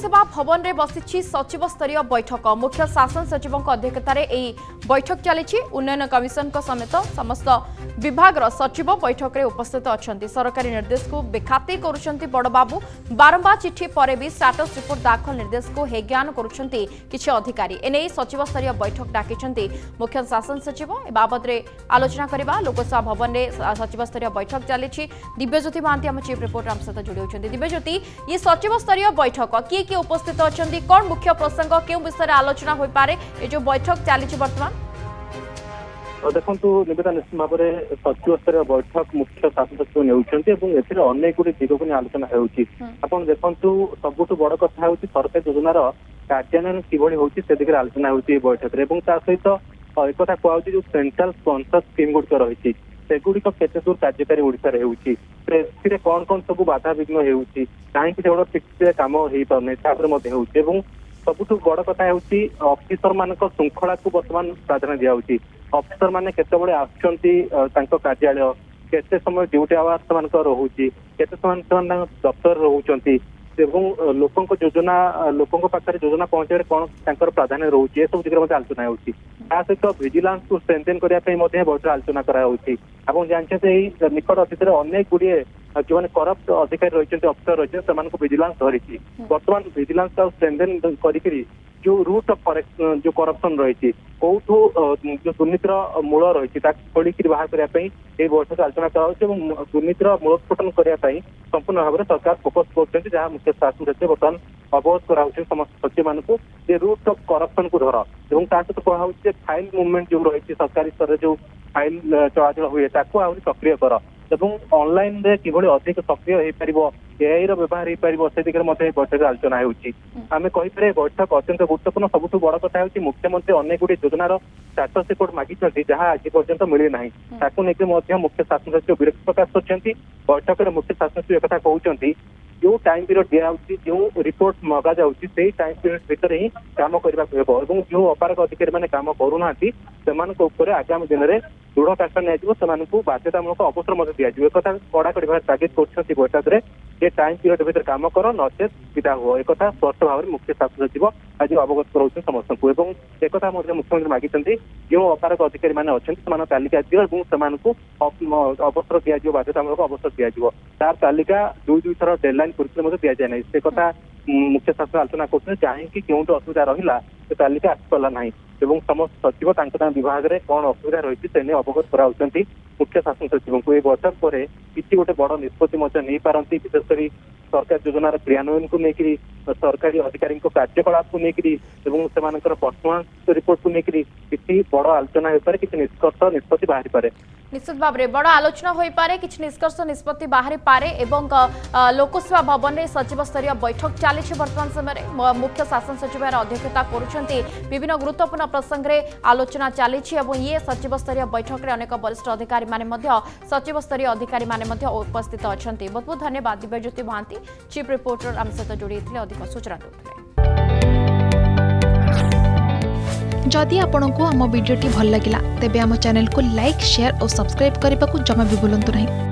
लोकसेवा भवन में बसी सचिव स्तरीय बैठक मुख्य शासन सचिव अध्यक्षतार बैठक चली उन्नयन कमिशन समेत समस्त विभाग सचिव बैठक में उपस्थित अच्छा सरकारी निर्देश को बेखातिर कर बड़बाबू बारंबार चिठी पर भी स्टाटस रिपोर्ट दाखल निर्देश को हेज्ञान कर एने सचिव स्तरीय बैठक डाकी मुख्य शासन सचिव बाबद आलोचना करने लोकसेवा भवन में सचिव स्तरीय बैठक चली दिव्यज्योति महांती आम चीफ रिपोर्टर आम सहित जोड़ी होती दिव्यज्योति ये सचिव स्तरीय बैठक किए उपस्थित अच्छा कौन मुख्य प्रसंग क्यों विषय आलोचना हो पारे ये जो बैठक चली बर्तमान देखो निवेदन निश्चित भाव में सचिव स्तरीय बैठक मुख्य शासन सचिव ने अनेक गुड़ी दिग को आलोचना होती देखु सबुठ बड़ कथा हूँ सरकारी योजनार कार्यान्वयन किभली होती से दिगरे आलोचना होती बैठक में सहित एक कथा कहूँ जो सेंट्राल स्पॉन्सर स्कीम गुड़िक रही सेगुड़िक केते दूर कार्यकारी ओडिशा होती कौन कौन सब बाधा विघ्न होती कहीं से ठीक से कम हो पारे सबुठ बड़ कथा हूँ अफिसर मान श्रृंखला को बर्तमान प्राधान्य दिखाई अफिसर मैंने केतबे आसुच्च कार्यालय केते समय ड्यूटी आवर्स मान रोचे केते समय दफ्तर रोचे लोकों योजना लोकों पाखे योजना पहुंचे कौन प्राधान्य रोचे सब दिगरे आलोचना होती सहित भिजिलांस को स्ट्रेंथेन करने बैठक आलोचना कराई जानते निकट अतीत अनेक गुड़िए जो मैंने करप्ट अधिकारी रही अफिसर रही से भिजिलांस धरी बर्तमान भिजिलांस स्ट्रेंथेन कर जो रूट ऑफ जो करप्शन रही कौटू जो दुर्नीतिर मूल रही खोलिक बाहर करने बैठक आलोचना कर दुर्नीतिर मूलोत्पाटन करने संपूर्ण भाव में सरकार फोकस कर मुख्य शासन सचिव बर्तमान अवगत कराऊँ समस्त सचिव मानक रूट ऑफ करप्शन को धर और सहित कहूँ फाइल मुवमेंट जो रही सरकारी स्तर में जो फाइल चलाचल हुए आहरी सक्रिय कर ऑनलाइन रे किभली अधिक सक्रिय हो पार एआई व्यवहार हो पार से दिगरे बैठक आलोचना होती आम कहीपर बैठक अत्यंत गुरुत्वपूर्ण सबुठ बड़ कथा हूँ मुख्यमंत्री अनेक गुड़ी योजनार स्टाटस रिपोर्ट मागी जहाँ आज पर्यंत मिलना मुख्य शासन सचिव विरक्त प्रकाश कर बैठक में मुख्य शासन सचिव एक कहते जो टाइम पीरियड दिखाई जो रिपोर्ट मगा जाऊँगी टाइम पीरियड भितर ही कम करने को जो अपारक अधिकारी मैंने कम करूना से आगामी दिन में दृढ़ कार्यान्वयन से बाध्यतामूलक अवसर दिज्व एक कड़ाकड़ी भाव तागिद कर बैठक में ये टाइम पीरियड भितर कम कर नचेत विदा हो एक स्पष्ट भाव में मुख्य शासन सचिव आज अवगत कराऊँ समस्त को एक मुख्यमंत्री मागी जो अपारक अधिकारी मैंने अच्छा तालिका दियो अवसर दिज्व बाध्यतामूलक अवसर दिज्व तार तालिका दुई थर डेडलाइन पूर्व दि जाए ना से कथा मुख्य शासन आलोचना कर कहीं क्यों असुविधा रहा से तालिका आसपारा ना समस्त सचिव विभाग में कौन असुविधा रही से अवगत कराऊँ मुख्य शासन सचिव को ये बैठक पर किसी गोटे बड़ निष्पत्ति नहीं पारती विशेषकर सरकार योजनार क्रियान्वयन को लेकर सरकारी अधिकारी कार्यकलाप को लेकर परफॉर्मेंस रिपोर्ट को लेकर किसी बड़ आलोचना हो पारे किसी निष्कर्ष निष्पत्ति बाहरी पारे निश्चित भाव में बड़ आलोचना हो पारे किसी निष्कर्ष निष्पत्ति बाहरी पारे एवं लोकसेवा भवन में सचिव स्तरीय बैठक चली वर्तमान समय मुख्य शासन सचिव अध्यक्षता करुछंती विभिन्न गुरुत्वपूर्ण प्रसंग में आलोचना चली ये सचिव स्तरीय बैठक में अनेक वरिष्ठ अधिकारी सचिव स्तरीय अधिकारी उपस्थित अच्छा बहुत बहुत धन्यवाद दिव्यज्योति महांती चीफ रिपोर्टर आम सहित जोड़ी अधिक सूचना देते जदि आपंक आम भिडी भल लगा तेब आम चैनल को लाइक शेयर और सब्सक्राइब करने को जमा भी भूलु नहीं।